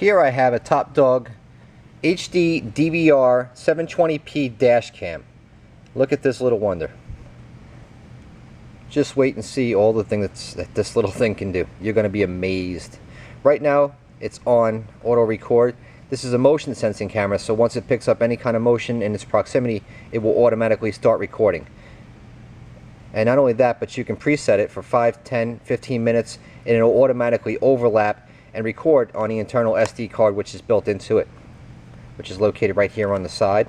Here I have a Top Dog HD DVR 720p dash cam. Look at this little wonder. Just wait and see all the things that this little thing can do. You're going to be amazed. Right now it's on auto record. This is a motion sensing camera, so once it picks up any kind of motion in its proximity, it will automatically start recording. And not only that, but you can preset it for 5, 10, 15 minutes, and it will automatically overlap and record on the internal SD card which is built into it, which is located right here on the side.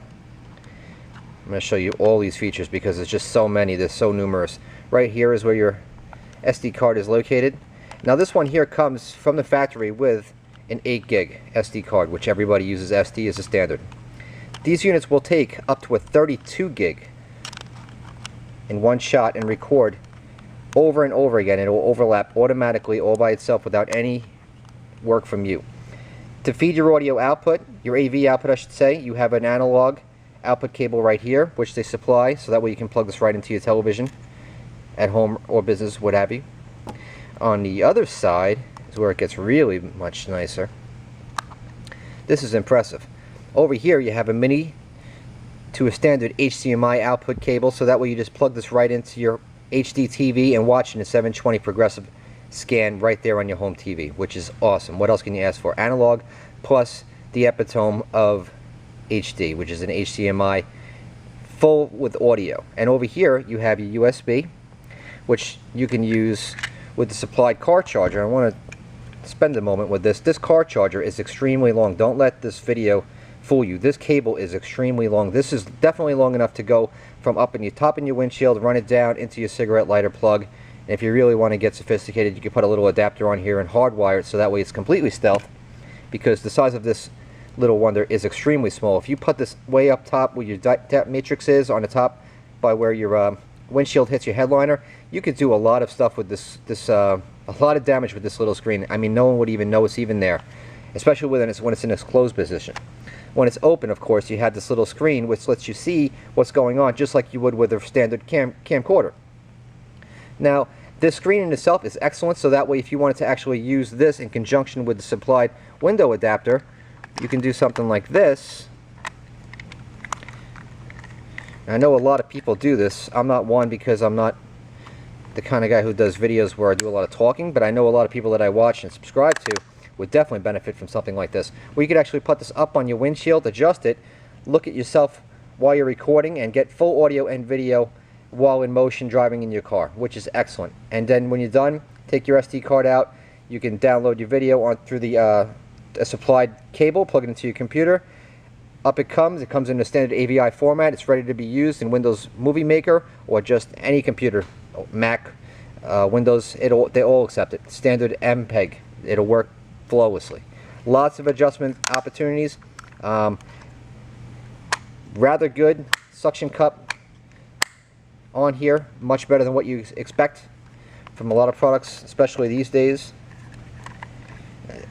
I'm going to show you all these features because there's just so many, there's so numerous. Right here is where your SD card is located. Now this one here comes from the factory with an 8 gig SD card, which everybody uses SD as a standard. These units will take up to a 32 gig in one shot and record over and over again. It will overlap automatically all by itself without any work from you. To feed your audio output, your AV output I should say, you have an analog output cable right here which they supply, so that way you can plug this right into your television at home or business, what have you. On the other side is where it gets really much nicer. This is impressive. Over here you have a mini to a standard HDMI output cable, so that way you just plug this right into your HD TV and watch in a 720 progressive scan right there on your home TV, which is awesome. What else can you ask for? Analog plus the epitome of HD, which is an HDMI full with audio. And over here you have your USB, which you can use with the supplied car charger. I want to spend a moment with this. This car charger is extremely long. Don't let this video fool you. This cable is extremely long. This is definitely long enough to go from up in your top in your windshield, run it down into your cigarette lighter plug. And if you really want to get sophisticated, you can put a little adapter on here and hardwire it so that way it's completely stealth, because the size of this little wonder is extremely small. If you put this way up top where your depth matrix is on the top by where your windshield hits your headliner, you could do a lot of stuff with this a lot of damage with this little screen. I mean, no one would even know it's even there, especially when it's in its closed position. When it's open, of course, you have this little screen which lets you see what's going on, just like you would with a standard camcorder. Now, this screen in itself is excellent, so that way if you wanted to actually use this in conjunction with the supplied window adapter, you can do something like this. I know a lot of people do this. I'm not one, because I'm not the kind of guy who does videos where I do a lot of talking, but I know a lot of people that I watch and subscribe to would definitely benefit from something like this, where you could actually put this up on your windshield, adjust it, look at yourself while you're recording, and get full audio and video while in motion driving in your car, which is excellent. And then when you're done, take your SD card out. You can download your video on through the a supplied cable, plug it into your computer. Up it comes. It comes in a standard AVI format. It's ready to be used in Windows Movie Maker or just any computer, Mac, Windows. They all accept it. Standard MPEG. It'll work flawlessly. Lots of adjustment opportunities. Rather good suction cup on here, much better than what you expect from a lot of products, especially these days,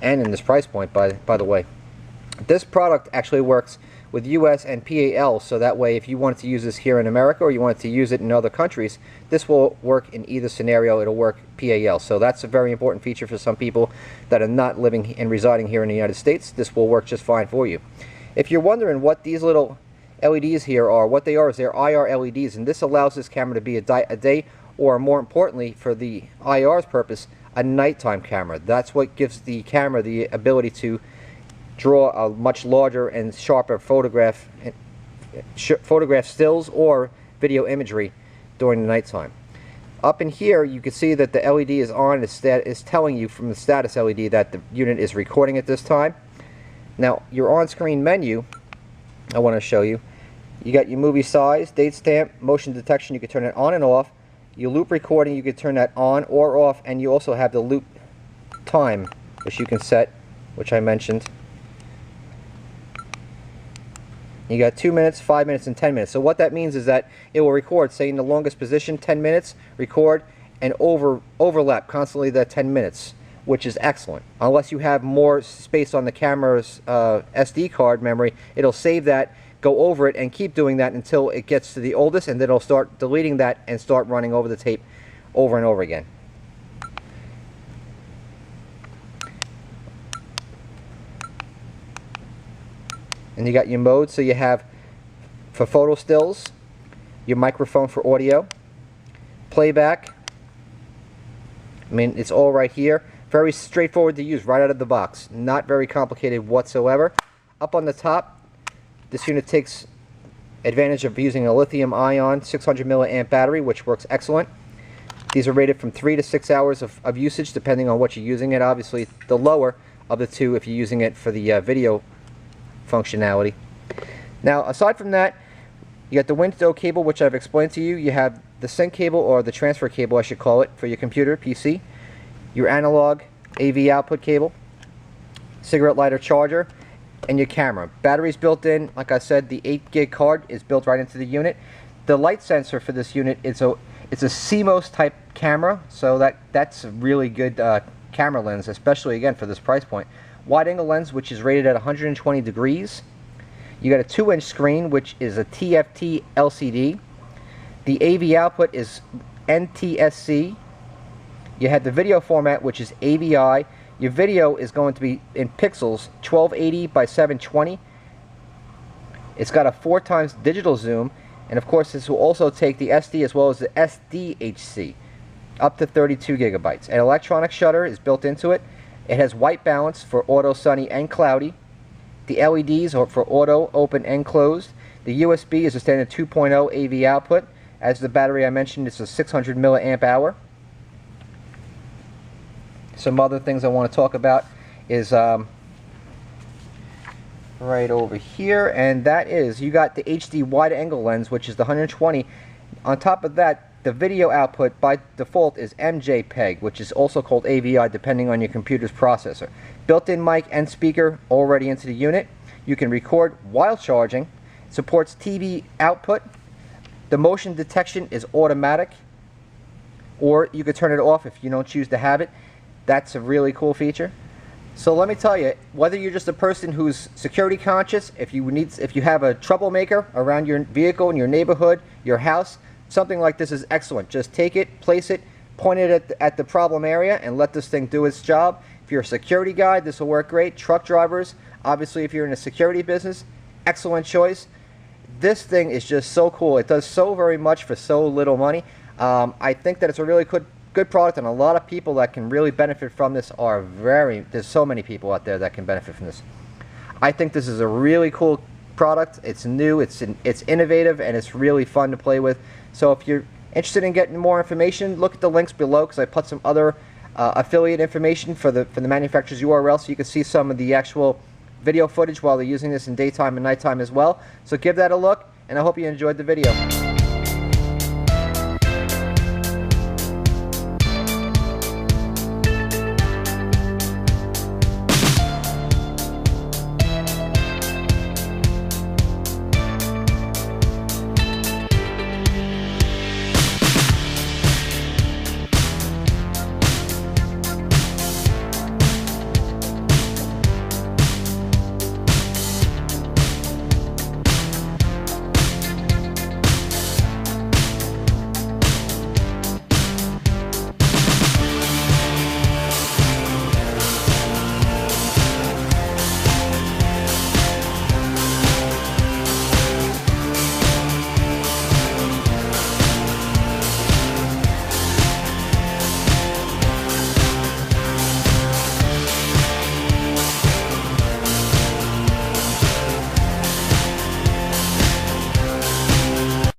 and in this price point, by the way. This product actually works with US and PAL, so that way if you wanted to use this here in America or you wanted to use it in other countries, this will work in either scenario. It'll work PAL, so that's a very important feature for some people that are not living and residing here in the United States. This will work just fine for you. If you're wondering what these little LEDs here are, what they are is they're IR LEDs, and this allows this camera to be a day, or more importantly for the IR's purpose, a nighttime camera. That's what gives the camera the ability to draw a much larger and sharper photograph stills or video imagery during the nighttime. Up in here you can see that the LED is on. It's telling you from the status LED that the unit is recording at this time. Now your on-screen menu, I want to show you. You got your movie size, date stamp, motion detection. You can turn it on and off. Your loop recording, you can turn that on or off, and you also have the loop time, which you can set, which I mentioned. You got 2 minutes, 5 minutes, and 10 minutes. So what that means is that it will record, say in the longest position, 10 minutes, record, and overlap constantly that 10 minutes, which is excellent. Unless you have more space on the camera's SD card memory, it'll save that, go over it, and keep doing that until it gets to the oldest, and then it'll start deleting that and start running over the tape over and over again. and you got your mode. So you have for photo stills, your microphone for audio, playback. I mean, it's all right here. Very straightforward to use right out of the box. Not very complicated whatsoever. Up on the top, this unit takes advantage of using a lithium-ion 600 milliamp battery, which works excellent. These are rated from 3 to 6 hours of usage, depending on what you're using it. Obviously, the lower of the two if you're using it for the video functionality. Now, aside from that, you got the window cable, which I've explained to you. You have the sync cable, or the transfer cable, I should call it, for your computer, PC. Your analog AV output cable, cigarette lighter charger, and your camera. Batteries built in. Like I said, the 8 gig card is built right into the unit. The light sensor for this unit is it's a CMOS type camera, so that's a really good camera lens, especially again for this price point. Wide angle lens, which is rated at 120 degrees. You got a 2-inch screen, which is a TFT LCD. The AV output is NTSC. You had the video format, which is AVI. Your video is going to be in pixels, 1280 by 720. It's got a 4x digital zoom, and of course this will also take the SD as well as the SDHC, up to 32 gigabytes. An electronic shutter is built into it. It has white balance for auto, sunny, and cloudy. The LEDs are for auto, open, and closed. The USB is a standard 2.0 AV output. As the battery I mentioned, it's a 600 milliamp hour. Some other things I want to talk about is right over here, and that is you got the HD wide angle lens, which is the 120. On top of that, the video output by default is MJPEG, which is also called AVI depending on your computer's processor. Built-in mic and speaker already into the unit. You can record while charging. It supports TV output. The motion detection is automatic, or you could turn it off if you don't choose to have it. That's a really cool feature. So let me tell you, whether you're just a person who's security conscious, if you have a troublemaker around your vehicle, in your neighborhood, your house, something like this is excellent. Just take it, place it, point it at the problem area, and let this thing do its job. If you're a security guy, this will work great. Truck drivers, obviously if you're in a security business, excellent choice. This thing is just so cool. It does so very much for so little money. I think that it's a really good product, and a lot of people that can really benefit from this there's so many people out there that can benefit from this. I think this is a really cool product. It's new, it's innovative, and it's really fun to play with. So if you're interested in getting more information, look at the links below, because I put some other affiliate information for the manufacturer's URL, so you can see some of the actual video footage while they're using this in daytime and nighttime as well. So give that a look, and I hope you enjoyed the video.